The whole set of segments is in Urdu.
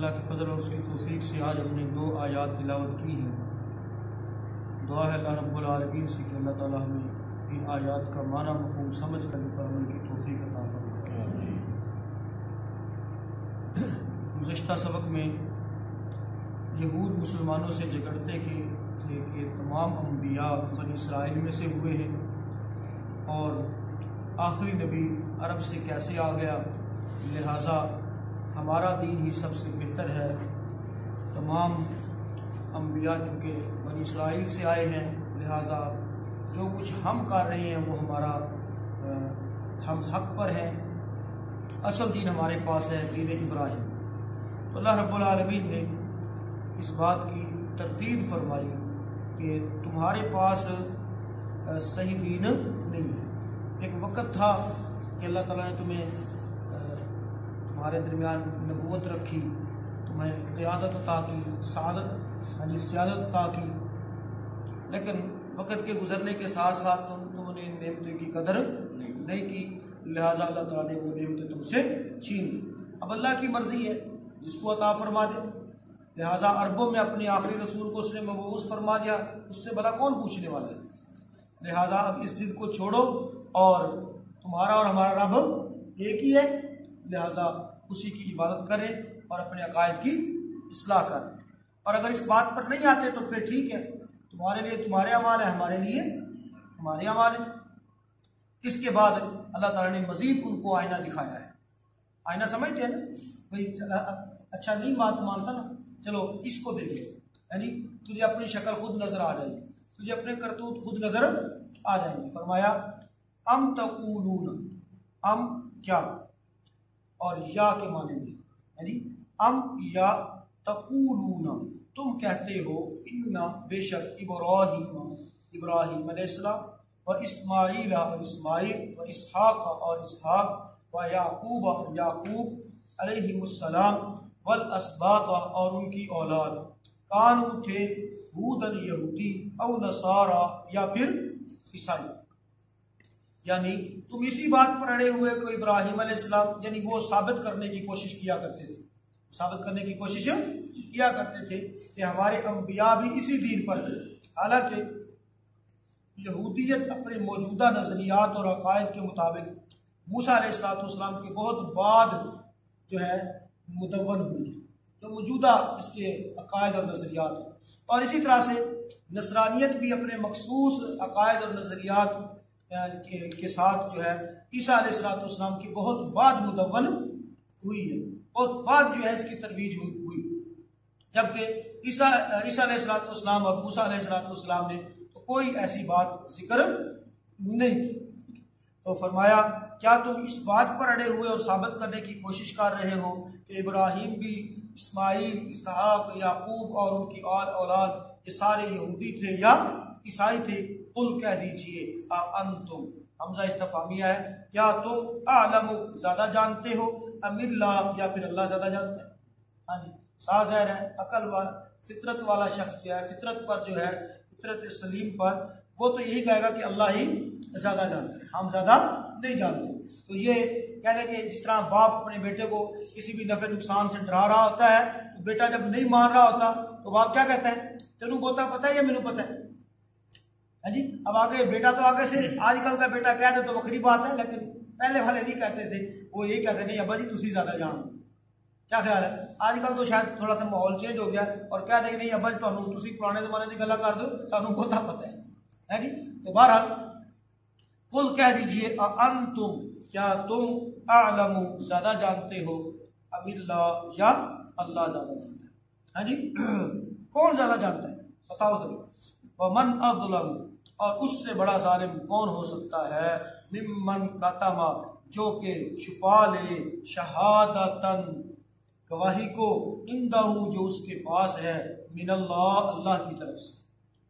اللہ کے فضل اور اس کی توفیق سے آج ہم نے 2 آیات تلاوت کی ہیں۔ دعا ہے اللہ رب العالمین سے کہ اللہ تعالیٰ ہمیں ان آیات کا معنی مفہوم سمجھ کر پر عمل کی توفیق عطا فرمائے۔ گزشتہ سبق میں یہود مسلمانوں سے جھگڑتے تھے کہ تمام انبیاء بنی اسرائیل میں سے ہوئے ہیں اور آخری نبی عرب سے کیسے آ گیا، لہٰذا ہمارا دین ہی سب سے بہتر ہے۔ تمام انبیاء چونکہ بنی اسرائیل سے آئے ہیں، لہٰذا جو کچھ ہم کر رہے ہیں وہ ہم حق پر ہیں، اصل دین ہمارے پاس ہے، دین ابراہیم۔ تو اللہ رب العالمین نے اس بات کی تردید فرمائی کہ تمہارے پاس صحیح دین نہیں ہے۔ ایک وقت تھا کہ اللہ تعالیٰ نے تمہیں تمہارے درمیان نبوت رکھی، تمہیں قیادت عطا کی، سیادت عطا کی، لیکن وقت کے گزرنے کے ساتھ ساتھ تم نے ان نعمتوں کی قدر نہیں کی، لہٰذا اللہ تعالیٰ نے وہ نعمتیں تم سے چھین لی۔ اب اللہ کی مرضی ہے، جس کو عطا فرما دے، لہٰذا عربوں میں اپنے آخری رسول کو اس نے مبعوث فرما دیا، اس سے بھلا کون پوچھنے والا ہے؟ لہٰذا اب اس ضد کو چھوڑو، اور تمہارا اور ہمارا رب ایک ہی ہے، لہٰذا اسی کی عبادت کریں اور اپنے عقائد کی اصلاح کریں۔ اور اگر اس بات پر نہیں آتے تو پھر ٹھیک ہے، تمہارے لیے تمہارے اعمال ہیں، ہمارے لیے ہمارے اعمال ہیں۔ اس کے بعد اللہ تعالیٰ نے مزید ان کو آئینہ دکھایا ہے۔ آئینہ سمجھتے ہیں نا بھائی، اچھا نہیں بات مانتا نا، چلو اس کو دیکھ لو، یعنی تجھے اپنی شکل خود نظر آ جائے گی، تجھے اپنے کرتوت خود نظر آ جائیں گے۔ فرمایا ام تقولون، ام کیا اور یا کے معنی میں، یعنی ام یا تقولون، تم کہتے ہو، انا بے شک ابراہیم علیہ السلام و اسماعیل اور اسماعیل و اسحاق اور اسحاق و یعقوب اور یعقوب علیہ السلام والاسباط اور ان کی اولاد، کانو تھے ہودن یہودی او نصارا یا پھر عیسائی، یعنی تم اسی بات پر اڑے ہوئے کہ ابراہیم علیہ السلام، یعنی وہ ثابت کرنے کی کوشش کیا کرتے تھے، ثابت کرنے کی کوشش کیا کرتے تھے کہ ہمارے انبیاء بھی اسی دین پر تھے، حالانکہ یہودیت اپنے موجودہ نظریات اور عقائد کے مطابق موسیٰ علیہ السلام کے بہت بعد جو ہے مدون ہوئی ہے، تو موجودہ اس کے عقائد اور نظریات ہیں۔ اور اسی طرح سے نصرانیت بھی اپنے مخصوص عقائد اور نظریات کے ساتھ جو ہے عیسیٰ علیہ السلام کی بہت بعد مدون ہوئی ہے، بہت بعد جو ہے اس کی ترویج ہوئی، جبکہ عیسیٰ علیہ السلام اور موسیٰ علیہ السلام نے تو کوئی ایسی بات ذکر نہیں کی۔ تو فرمایا کیا تم اس بات پر اڑے ہوئے اور ثابت کرنے کی کوشش کر رہے ہو کہ ابراہیم بھی، اسماعیل، اسحاق، یعقوب اور ان کی اولاد یہ سارے یہودی تھے یا عیسائی تھے؟ قل کہہ دیجئے، انتم، حمزہ استفہامیہ ہے، کیا تم اعلم زیادہ جانتے ہو، ام اللہ، یا پھر اللہ زیادہ جانتا ہے؟ ہاں جی، سا ظاہر ہے عقل والا فطرت والا شخص جو ہے، فطرت پر جو ہے، فطرت سلیم پر، وہ تو یہی کہے گا کہ اللہ ہی زیادہ جانتا ہے، ہم زیادہ نہیں جانتے۔ تو یہ کہنے کہ جس طرح باپ اپنے بیٹے کو کسی بھی نفع نقصان سے ڈرا رہا ہوتا ہے، تو بیٹا جب نہیں مان رہا ہوتا تو باپ کیا کہتا ہے؟ تینوں بوتا پتہ ہے یا مینوں پتہ ہے؟ ہاں جی، اب آگے بیٹا تو آگے سے آج کل کا بیٹا کہہ دے تو بکری بات ہے، لیکن پہلے والے نہیں کہتے تھے، وہ یہی کہتے نہیں ابا جی تسی زیادہ جانو۔ کیا خیال ہے؟ آج کل تو شاید تھوڑا سا ماحول چینج ہو گیا اور کہہ دیں نہیں ابا جی تسی پرانے زمانے کی گلا کر دو، سانوں بہت پتہ ہے جی۔ تو بہرحال قل کہہ دیجئے، انتم، کیا تم اعلم زیادہ جانتے ہو، ام اللہ، یا اللہ زیادہ جانتا ہے؟ ہاں جی، کون زیادہ جانتا ہے بتاؤ ذرا۔ ومن اظلم، اور اس سے بڑا ظالم کون ہو سکتا ہے، ممن کتم، جو کہ چھپا لے، شہادتن، گواہی کو، عندہ، جو اس کے پاس ہے، من اللہ، اللہ کی طرف سے،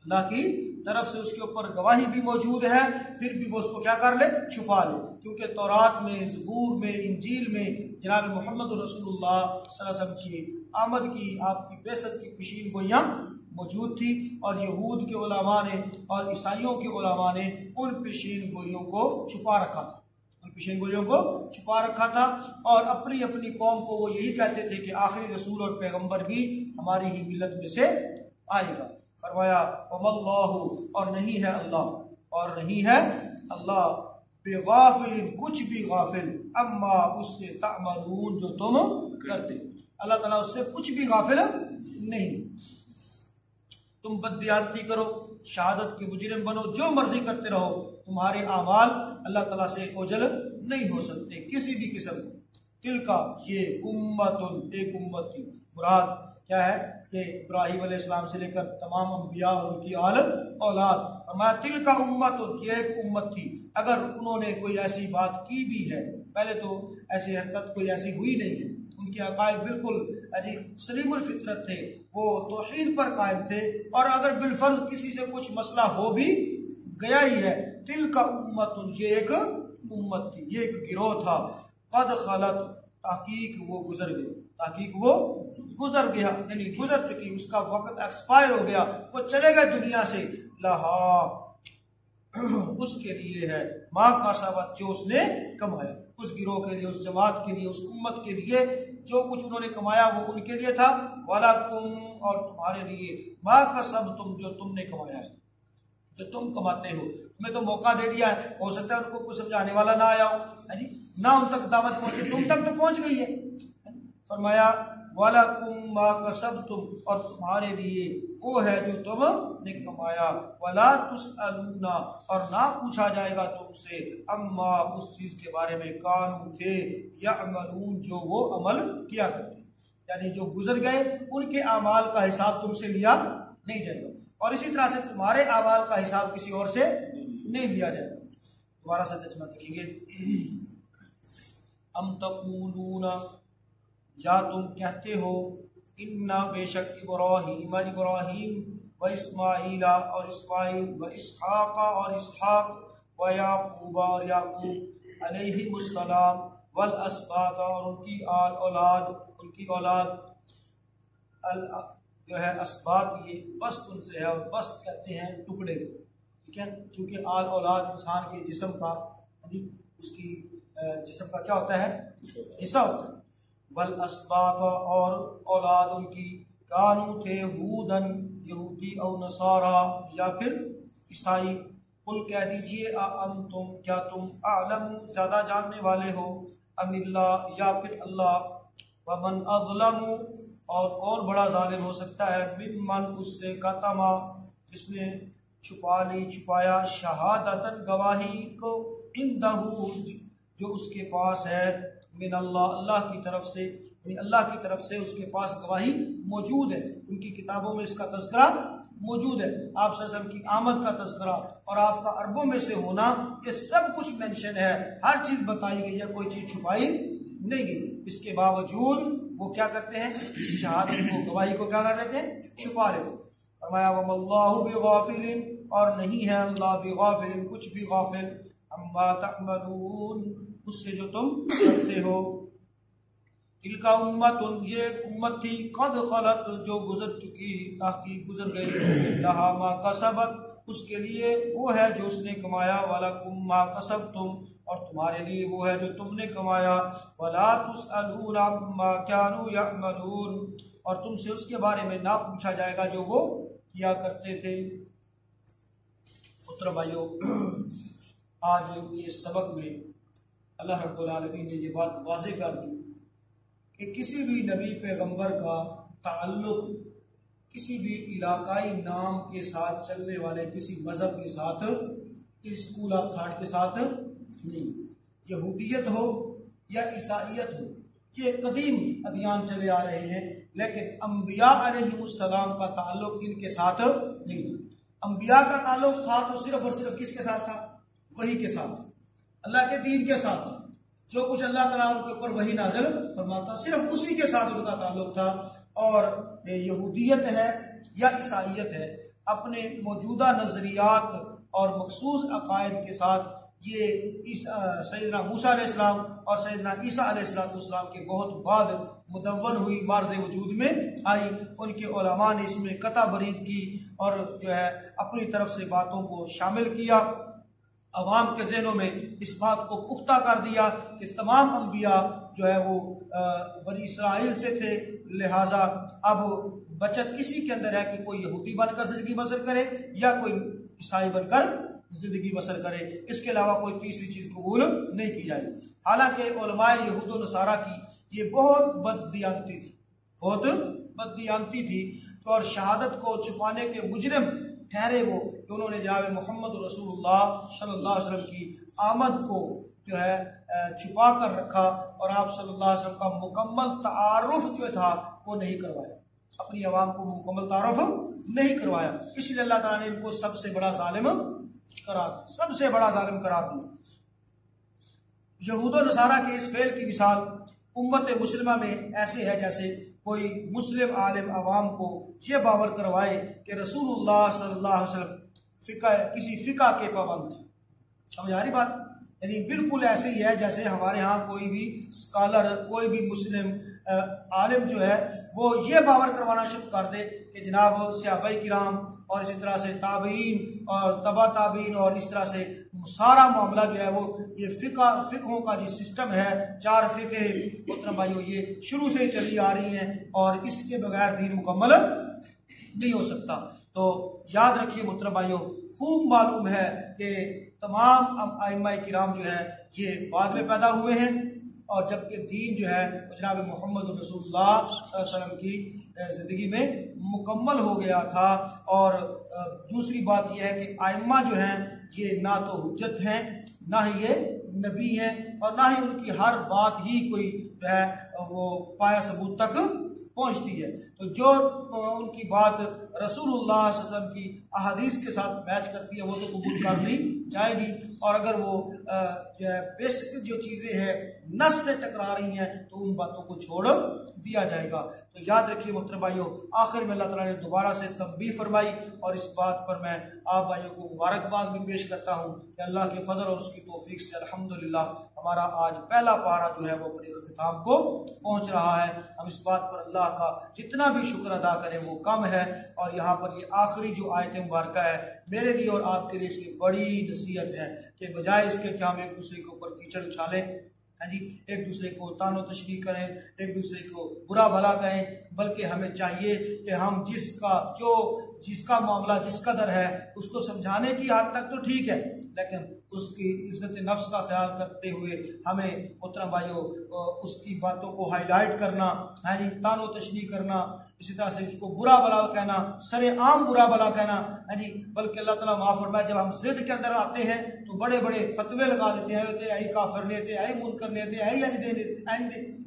اللہ کی طرف سے اس کے اوپر گواہی بھی موجود ہے، پھر بھی وہ اس کو کیا کر لے؟ چھپا لے، کیونکہ تورات میں، زبور میں، انجیل میں جناب محمد رسول اللہ صلی اللہ علیہ وسلم کی آمد کی، آپ کی بعثت کی پیشین گوئیاں موجود تھی، اور یہود کے علماء نے اور عیسائیوں کے علماء نے ان پیشین گوئیوں کو چھپا رکھا تھا، ان پیشین گوئیوں کو چھپا رکھا تھا، اور اپنی اپنی قوم کو وہ یہی کہتے تھے کہ آخری رسول اور پیغمبر بھی ہماری ہی ملت میں سے آئے گا۔ فرمایا وَمَا اللَّهُ، اور نہیں ہے اللہ، اور نہیں ہے اللہ بغافل، کچھ بھی غافل، اما اس سے تعملون، جو تم کرتے، اللہ تعالیٰ اس سے کچھ بھی غافل نہیں۔ تم بددیانتی کرو، شہادت کے مجرم بنو، جو مرضی کرتے رہو، تمہارے اعمال اللہ تعالیٰ سے اوجل نہیں ہو سکتے کسی بھی قسم۔ تل کا یہ امتن، ایک امت تھی، مراد کیا ہے کہ ابراہیم علیہ السلام سے لے کر تمام انبیاء اور ان کی آل اولاد، فرمایا تل کا امتن، یہ ایک امت تھی، اگر انہوں نے کوئی ایسی بات کی بھی ہے، پہلے تو ایسی حرکت کوئی ایسی ہوئی نہیں ہے، ان کے عقائد بالکل سلیم الفطرت تھے، وہ توحید پر قائم تھے، اور اگر بالفرض کسی سے کچھ مسئلہ ہو بھی گیا ہی ہے، تل کا امتن، یہ ایک امت تھی، یہ ایک گروہ تھا، قد خلت، تحقیق وہ گزر گیا، تحقیق وہ گزر گیا، یعنی گزر چکی، اس کا وقت ایکسپائر ہو گیا، وہ چلے گئے دنیا سے، لہا اس کے لیے ہے ماں کا سبت، جو اس نے کمایا، اس گروہ کے لیے، اس جماعت کے لیے، اس امت کے لیے جو کچھ انہوں نے کمایا وہ ان کے لیے تھا، وَلَكُمْ، اور تمہارے لیے، ماں کا سب تم، جو تم نے کمایا ہے، جو تم کماتے ہو، تمہیں تو موقع دے دیا ہے، ہو سکتا ہے ان کو کچھ سمجھانے والا نہ آیا ہو، نہ ان تک دعوت پہنچے، تم تک تو پہنچ گئی ہے۔ فرمایا وَلَكُمْ مَا كَسَبْتُمْ، اور تمہارے لیے وہ ہے جو تم نے کمایا، وَلَا تُسْأَلُونَ، اور نہ پوچھا جائے گا تم سے، اما اس چیز کے بارے میں، کانوا تھے، یعملون، جو وہ عمل کیا کرتے، یعنی جو گزر گئے ان کے اعمال کا حساب تم سے لیا نہیں جائے گا، اور اسی طرح سے تمہارے اعمال کا حساب کسی اور سے نہیں لیا جائے گا۔ دوبارہ سے ترجمہ دیکھیں گے، ام تقولون، یا تم کہتے ہو، انا بے شک ابراہیم، و اسماعیل، اور اسماعیل، و اسحاق، اور اسحاق، و یعقوب، اور یعقوب، علیہم السلام، والاسباط، اور ان کی اولاد، ان کی اولاد، جو ہے اسباط، یہ بسط ان سے ہے، اور بسط کہتے ہیں ٹکڑے، ٹھیک ہے، چونکہ اولاد انسان کے جسم کا، اس کی جسم کا کیا ہوتا ہے، حصہ ہوتا ہے، والاسباط، اور اولاد ان کی، کانو تھے، ہودن، یہودی، او نصارا، یا پھر عیسائی، قل کہہ دیجئے، انتم، کیا تم، اعلم، زیادہ جاننے والے ہو، ام اللہ، یا پھر اللہ، ومن اظلم، اور بڑا ظالم ہو سکتا ہے، ممن، اس سے، کتما، جس نے چھپایا، شہادتن، گواہی کو، عندہ، جو اس کے پاس ہے، من اللہ، اللہ کی طرف سے، یعنی اللہ کی طرف سے اس کے پاس گواہی موجود ہے، ان کی کتابوں میں اس کا تذکرہ موجود ہے، آپ صلی اللہ علیہ وسلم کی آمد کا تذکرہ اور آپ کا عربوں میں سے ہونا، یہ سب کچھ مینشن ہے، ہر چیز بتائی گئی ہے، کوئی چیز چھپائی نہیں گئی، اس کے باوجود وہ کیا کرتے ہیں، اس شہادت کو، گواہی کو کیا کر لیتے ہیں، چھپا لیتے ہیں۔ فرمایا وَمَا اللَّهُ بِغَافِلٍ، اور نہیں ہے اللہ بغافل، کچھ بھی غافل، عما تعملون، اس سے جو تم کرتے ہو۔ تلک امت، یہ ایک امت تھی، قد خلت، جو گزر چکی، تحقیق گزر گئی، لہا ما کسبت، اس کے لیے وہ ہے جو اس نے کمایا، ولکم ما کسبتم، اور تمہارے لیے وہ ہے جو تم نے کمایا، ولا تسألون عما كانوا يعملون، اور تم سے اس کے بارے میں نہ پوچھا جائے گا جو وہ کیا کرتے تھے۔ محترم بھائیو، آج کے سبق میں اللہ رب العالمین نے یہ بات واضح کر دی کہ کسی بھی نبی پیغمبر کا تعلق کسی بھی علاقائی نام کے ساتھ چلنے والے کسی مذہب کے ساتھ، کسی اسکول آف تھاٹ کے ساتھ نہیں، یہودیت ہو یا عیسائیت ہو، یہ قدیم ادیان چلے آ رہے ہیں، لیکن انبیاء علیہ السلام کا تعلق ان کے ساتھ نہیں تھا۔ انبیاء کا تعلق تھا تو صرف اور صرف کس کے ساتھ تھا؟ وحی کے ساتھ، اللہ کے دین کے ساتھ، جو کچھ اللہ تعالیٰ ان کے اوپر وحی نازل فرماتا، صرف اسی کے ساتھ ان کا تعلق تھا۔ اور یہودیت ہے یا عیسائیت ہے، اپنے موجودہ نظریات اور مخصوص عقائد کے ساتھ یہ سیدنا موسیٰ علیہ السلام اور سیدنا عیسیٰ علیہ السلام کے بہت بعد مدون ہوئی، مارز وجود میں آئی۔ ان کے علماء نے اس میں قطع برید کی اور جو ہے اپنی طرف سے باتوں کو شامل کیا، عوام کے ذہنوں میں اس بات کو پختہ کر دیا کہ تمام انبیاء جو ہے وہ بنی اسرائیل سے تھے، لہٰذا اب بچت اسی کے اندر ہے کہ کوئی یہودی بن کر زندگی بسر کرے یا کوئی عیسائی بن کر زندگی بسر کرے، اس کے علاوہ کوئی تیسری چیز قبول نہیں کی جائے۔ حالانکہ علماء یہود و نصارہ کی یہ بہت بددیانتی تھی، بہت بددیانتی تھی، اور شہادت کو چھپانے کے مجرم ٹھہرے وہ کہ انہوں نے جناب محمد رسول اللہ صلی اللہ علیہ وسلم کی آمد کو جو ہے چھپا کر رکھا، اور آپ صلی اللہ علیہ وسلم کا مکمل تعارف جو تھا وہ نہیں کروایا، اپنی عوام کو مکمل تعارف نہیں کروایا۔ اس لیے اللہ تعالیٰ نے ان کو سب سے بڑا ظالم قرار دیا، سب سے بڑا ظالم قرار دیا۔ یہود و نصارہ کے اس فعل کی مثال امت مسلمہ میں ایسے ہے جیسے کوئی مسلم عالم عوام کو یہ باور کروائے کہ رسول اللہ صلی اللہ علیہ وسلم کسی فقہ کے پابند تھے۔ سمجھ آ رہی بات؟ یعنی بالکل ایسے ہی ہے جیسے ہمارے ہاں کوئی بھی اسکالر، کوئی بھی مسلم عالم جو ہے وہ یہ باور کروانا شروع کر دے کہ جناب صحابہ کرام اور اسی طرح سے تابعین اور تبع تابعین اور اس طرح سے سارا معاملہ جو ہے وہ یہ فقہوں کا جو سسٹم ہے، 4 فقہ محترم بھائیو یہ شروع سے چلی آ رہی ہیں اور اس کے بغیر دین مکمل نہیں ہو سکتا۔ تو یاد رکھیے محترم بھائیو، خوب معلوم ہے کہ تمام ائمہ کرام جو ہے یہ بعد میں پیدا ہوئے ہیں، اور جبکہ دین جو ہے جناب محمد رسول اللہ صلی اللہ علیہ وسلم کی زندگی میں مکمل ہو گیا تھا۔ اور دوسری بات یہ ہے کہ ائمہ جو ہیں یہ نہ تو حجت ہیں، نہ ہی یہ نبی ہیں، اور نہ ہی ان کی ہر بات ہی کوئی جو ہے وہ پایا ثبوت تک پہنچتی ہے۔ تو جو ان کی بات رسول اللہ صلی اللہ علیہ وسلم کی احادیث کے ساتھ میچ کرتی ہے وہ تو قبول کر لی جائے گی، اور اگر وہ جو ہے بیسک جو چیزیں ہیں نص سے ٹکرا رہی ہیں تو ان باتوں کو چھوڑ دیا جائے گا۔ تو یاد رکھیے محترم بھائیوں، آخر میں اللہ تعالیٰ نے دوبارہ سے تنبیہ فرمائی، اور اس بات پر میں آپ بھائیوں کو مبارکباد بھی پیش کرتا ہوں کہ اللہ کے فضل اور اس کی توفیق سے الحمدللہ ہمارا آج پہلا پارہ جو ہے وہ اپنے اختتام کو پہنچ رہا ہے۔ ہم اس بات پر اللہ کا جتنا بھی شکر ادا کریں وہ کم ہے، اور یہاں پر یہ آخری جو آیت مبارکہ ہے میرے لیے اور آپ کے لیے اس کی بڑی نصیحت ہے کہ بجائے اس کے کہ ہم ایک دوسرے کے اوپر کیچڑ اچھالیں، جی ایک دوسرے کو تان و تشریح کریں، ایک دوسرے کو برا بھلا کہیں، بلکہ ہمیں چاہیے کہ ہم جس کا معاملہ جس قدر ہے اس کو سمجھانے کی حد تک تو ٹھیک ہے، لیکن اس کی عزت نفس کا خیال کرتے ہوئے ہمیں محترم بھائیوں اس کی باتوں کو ہائی لائٹ کرنا، یعنی تان و تشریح کرنا، اسی طرح سے اس کو برا بھلا کہنا، سر عام برا بھلا کہنا، جی بلکہ اللہ تعالیٰ معاف فرمائے جب ہم ضد کے اندر آتے ہیں تو بڑے بڑے فتوے لگا دیتے ہیں، اے کافر لیتے، اے منکر لیتے، اے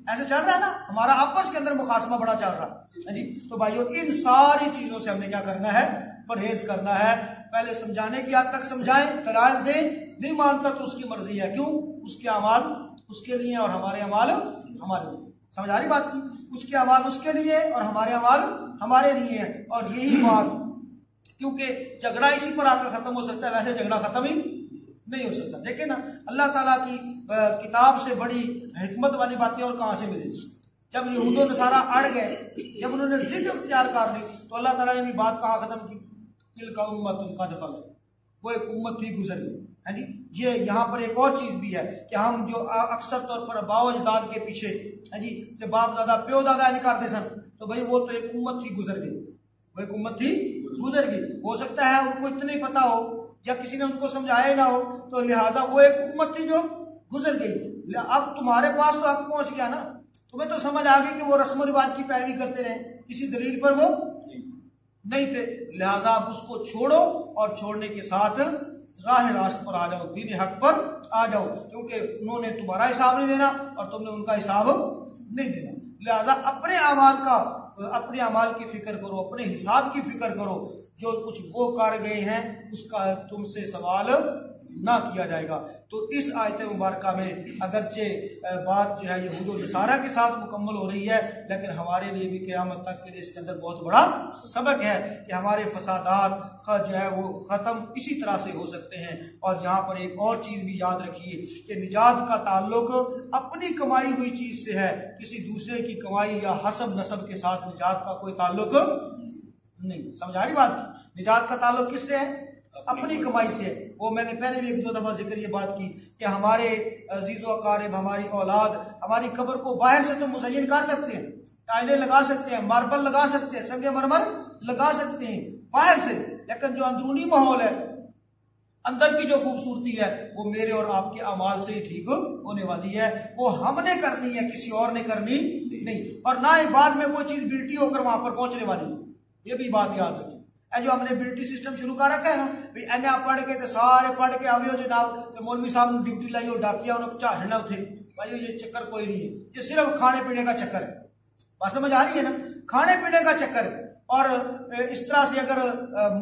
ایسے چل رہا ہے نا، ہمارا آپس کے اندر مقاسمہ بڑا چل رہا ہے جی۔ تو بھائیو ان ساری چیزوں سے ہم نے کیا کرنا ہے؟ پرہیز کرنا ہے۔ پہلے سمجھانے کی حد تک سمجھائیں، دلائل دیں، نہیں مانتا تو اس کی مرضی ہے، کیوں؟ اس کے اعمال اس کے لیے اور ہمارے اعمال ہمارے لیے، سمجھ آ رہی بات کی؟ اس کے اعمال اس کے لیے اور ہمارے اعمال ہمارے لیے ہیں، اور یہی بات، کیونکہ جھگڑا اسی پر آ کر ختم ہو سکتا ہے، ویسے جھگڑا ختم ہی نہیں ہو سکتا۔ دیکھیں نا اللہ تعالیٰ کی کتاب سے بڑی حکمت والی باتیں اور کہاں سے ملیں؟ جب یہود و نصارہ اڑ گئے، جب انہوں نے ضد اختیار کر لی تو اللہ تعالیٰ نے بھی بات کہاں ختم کی؟ تلک امۃ قد خلت، وہ ایک امت تھی گزر گئی ہے جی۔ یہ یہاں پر ایک اور چیز بھی ہے کہ ہم جو اکثر طور پر باؤ اجداد کے پیچھے ہے جی کہ باپ دادا پیو دادا نہیں کرتے سن، تو بھائی وہ تو ایک امت تھی گزر گئی، وہ ایک امت تھی گزر گئی۔ ہو سکتا ہے ان کو اتنا ہی پتا ہو یا کسی نے ان کو سمجھایا ہی نہ ہو، تو لہٰذا وہ ایک امت تھی جو گزر گئی۔ اب تمہارے پاس تو حق پہنچ گیا نا، تمہیں تو سمجھ آ گئی کہ وہ رسم و رواج کی پیروی کرتے رہے، کسی دلیل پر وہ نہیں تھے، لہٰذا آپ اس کو چھوڑو اور چھوڑنے کے ساتھ راہ راست پر آ جاؤ، دین حق پر آ جاؤ، کیونکہ انہوں نے تمہارا حساب نہیں دینا اور تم نے ان کا حساب نہیں دینا۔ لہٰذا اپنے اعمال کی فکر کرو، اپنے حساب کی فکر کرو، جو کچھ وہ کر گئے ہیں اس کا تم سے سوال نہ کیا جائے گا۔ تو اس آیت مبارکہ میں اگرچہ بات جو ہے یہود و نصارہ کے ساتھ مکمل ہو رہی ہے، لیکن ہمارے لیے بھی قیامت تک کے لیے اس کے اندر بہت بڑا سبق ہے کہ ہمارے فسادات جو ہے وہ ختم اسی طرح سے ہو سکتے ہیں۔ اور یہاں پر ایک اور چیز بھی یاد رکھیے کہ نجات کا تعلق اپنی کمائی ہوئی چیز سے ہے، کسی دوسرے کی کمائی یا حسب نسب کے ساتھ نجات کا کوئی تعلق نہیں۔ سمجھ آ رہی بات؟ نجات کا تعلق کس سے ہے؟ اپنی کمائی سے ہے۔ وہ میں نے پہلے بھی 1-2 دفعہ ذکر یہ بات کی کہ ہمارے عزیز و اقارب، ہماری اولاد ہماری قبر کو باہر سے تو مزین کر سکتے ہیں، ٹائلیں لگا سکتے ہیں، ماربل لگا سکتے ہیں، سنگ مرمر لگا سکتے ہیں باہر سے، لیکن جو اندرونی ماحول ہے، اندر کی جو خوبصورتی ہے، وہ میرے اور آپ کے اعمال سے ہی ٹھیک ہونے والی ہے۔ وہ ہم نے کرنی ہے، کسی اور نے کرنی نہیں، اور نہ ہی بعد میں کوئی چیز بیلٹی ہو کر وہاں پر پہنچنے والی ہے۔ یہ بھی بات یاد رکھیں۔ جو ہم نے بیلٹی سسٹم شروع کر رکھا ہے نا، اینے آپ پڑھ کے تے سارے پڑھ کے آوے ہو جناب تے مولوی صاحب نے ڈیوٹی لائی ہو ڈاکیا انہوں چاڑنا اتھے، بھائی یہ چکر کوئی نہیں ہے، یہ صرف کھانے پینے کا چکر ہے۔ بات سمجھ آ رہی ہے نا؟ کھانے پینے کا چکر ہے۔ اور اس طرح سے اگر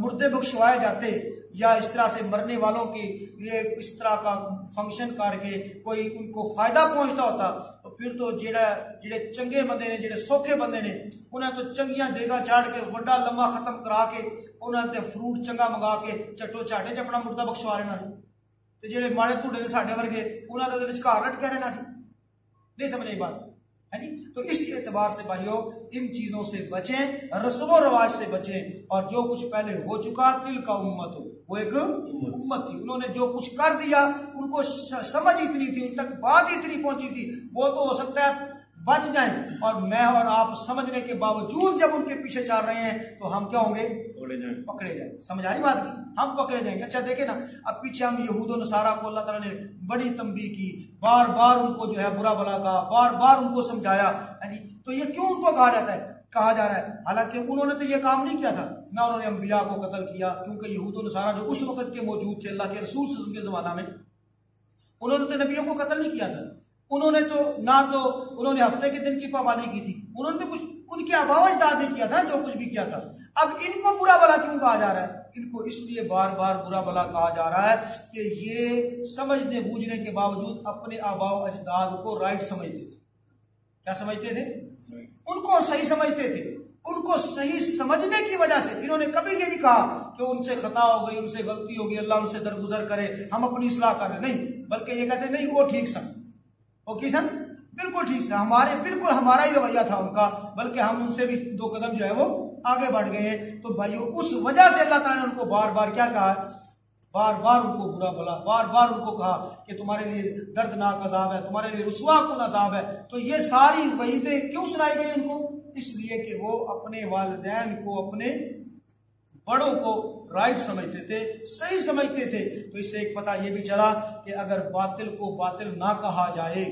مردے بخشوائے جاتے یا اس طرح سے مرنے والوں کے لیے اس طرح کا فنکشن کر کے کوئی ان کو فائدہ پہنچتا ہوتا تو پھر تو جڑے چنگے بندے نے، جڑے سوکھے بندے نے، انہیں تو چنگیاں دیگا چاڑ کے وڈا لمبا ختم کرا کے انہوں نے فروٹ چنگا منگا کے چٹو چاٹے اپنا مردہ بخشوا لینا سی، تو جڑے ماڑے ٹوڈے نے ساڈے ورگے انہوں نے گھر لٹ کے رہنا سی۔ نہیں سمجھ آئی بات ہے جی؟ تو اس اعتبار سے بھائیو ان چیزوں سے بچیں، رسم و رواج سے بچیں، اور جو کچھ پہلے ہو چکا تل کا امت ہو، وہ ایک امت تھی، انہوں نے جو کچھ کر دیا، ان کو سمجھ اتنی تھی، ان تک بات اتنی پہنچی تھی، وہ تو ہو سکتا ہے بچ جائیں، اور میں اور آپ سمجھنے کے باوجود جب ان کے پیچھے چل رہے ہیں تو ہم کیا ہوں گے؟ پکڑے جائیں۔ سمجھ آ رہی بات کی؟ ہم پکڑے جائیں گے۔ اچھا دیکھیں نا، اب پیچھے ہم یہود و نصارہ کو اللہ تعالیٰ نے بڑی تنبیہ کی، بار بار ان کو جو ہے برا بھلا کہا، بار بار ان کو سمجھایا، تو یہ کیوں ان کو کہا جا رہا ہے؟ حالانکہ انہوں نے تو یہ کام نہیں کیا تھا، نہ انہوں نے انبیاء کو قتل کیا، کیونکہ یہود و نصارہ جو اس وقت کے موجود تھے اللہ کے رسول صلی اللہ علیہ وسلم کے زمانہ میں، انہوں نے تو نبیوں کو قتل نہیں کیا تھا۔ انہوں نے تو نہ تو انہوں نے ہفتے کے دن کی پابندی کی تھی، انہوں نے تو کچھ ان کے آباء و اجداد نے کیا تھا جو کچھ بھی کیا تھا۔ اب ان کو برا بھلا کیوں کہا جا رہا ہے؟ ان کو اس لیے بار بار برا بھلا کہا جا رہا ہے کہ یہ سمجھنے بوجھنے کے باوجود اپنے آباء و اجداد کو رائٹ سمجھتے تھے۔ کیا سمجھتے تھے؟ ان کو صحیح سمجھتے تھے۔ ان کو صحیح سمجھنے کی وجہ سے انہوں نے کبھی یہ نہیں کہا کہ ان سے خطا ہو گئی، ان سے غلطی ہو گئی، اللہ ان سے درگزر کرے، ہم اپنی اصلاح کر رہے، نہیں، بلکہ یہ کہتے نہیں وہ ٹھیک سن، وہ کی سن، بالکل ٹھیک سن، بالکل ہمارا ہی رویہ تھا ان کا، بلکہ ہم ان سے بھی 2 قدم جو ہے وہ آگے بڑھ گئے ہیں۔ تو بھائیو اس وجہ سے اللہ تعالیٰ نے ان کو بار بار کیا کہا ہے؟ بار بار ان کو برا بھلا، بار بار ان کو کہا کہ تمہارے لیے دردناک عذاب ہے، تمہارے لیے رسوا کن عذاب ہے۔ تو یہ ساری وعیدیں کیوں سنائی گئی ان کو؟ اس لیے کہ وہ اپنے والدین کو، اپنے بڑوں کو رائٹ سمجھتے تھے، صحیح سمجھتے تھے۔ تو اس سے ایک پتہ یہ بھی چلا کہ اگر باطل کو باطل نہ کہا جائے،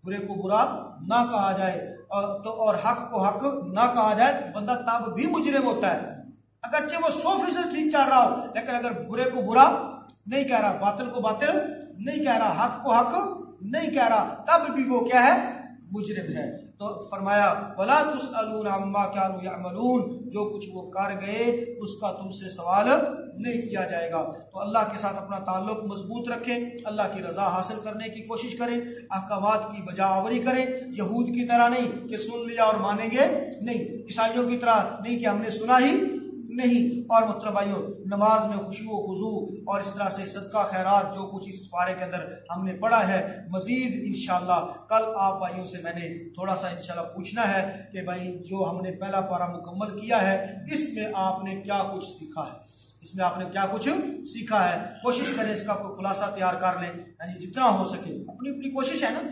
برے کو برا نہ کہا جائے، اور حق کو حق نہ کہا جائے، بندہ تب بھی مجرم ہوتا ہے، اگرچہ وہ 100% ٹھیک چل رہا ہو، لیکن اگر برے کو برا نہیں کہہ رہا، باطل کو باطل نہیں کہہ رہا، حق کو حق نہیں کہہ رہا، تب بھی وہ کیا ہے؟ مجرم ہے۔ تو فرمایا وَلَا تُسْأَلُونَ عَمَّا كَانُوا يَعْمَلُونَ، جو کچھ وہ کر گئے اس کا تم سے سوال نہیں کیا جائے گا۔ تو اللہ کے ساتھ اپنا تعلق مضبوط رکھیں، اللہ کی رضا حاصل کرنے کی کوشش کریں، احکامات کی بجا آوری کریں، یہود کی طرح نہیں کہ سن لیا اور مانیں گے نہیں، عیسائیوں کی طرح نہیں کہ ہم نے سنا ہی نہیں۔ اور محترم بھائیوں، نماز میں خشوع و خضوع اور اس طرح سے صدقہ خیرات جو کچھ اس پارے کے اندر ہم نے پڑھا ہے، مزید انشاءاللہ کل آپ بھائیوں سے میں نے تھوڑا سا انشاءاللہ پوچھنا ہے کہ بھائی جو ہم نے پہلا پارہ مکمل کیا ہے اس میں آپ نے کیا کچھ سیکھا ہے، اس میں آپ نے کیا کچھ سیکھا ہے۔ کوشش کریں اس کا کوئی خلاصہ تیار کر لیں، یعنی جتنا ہو سکے، اپنی اپنی کوشش ہے نا،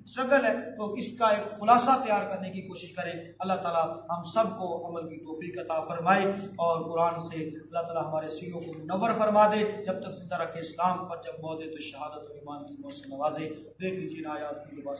اسٹرگل ہے، تو اس کا ایک خلاصہ تیار کرنے کی کوشش کریں۔ اللہ تعالیٰ ہم سب کو عمل کی توفیق عطا فرمائے، اور قرآن سے اللہ تعالیٰ ہمارے سینوں کو منور فرما دے، جب تک زندہ رکھے اسلام پر، جب موت دے تو شہادت اور ایمان کی موت سے نوازے۔ دیکھ لیجیے آیات کی جو بات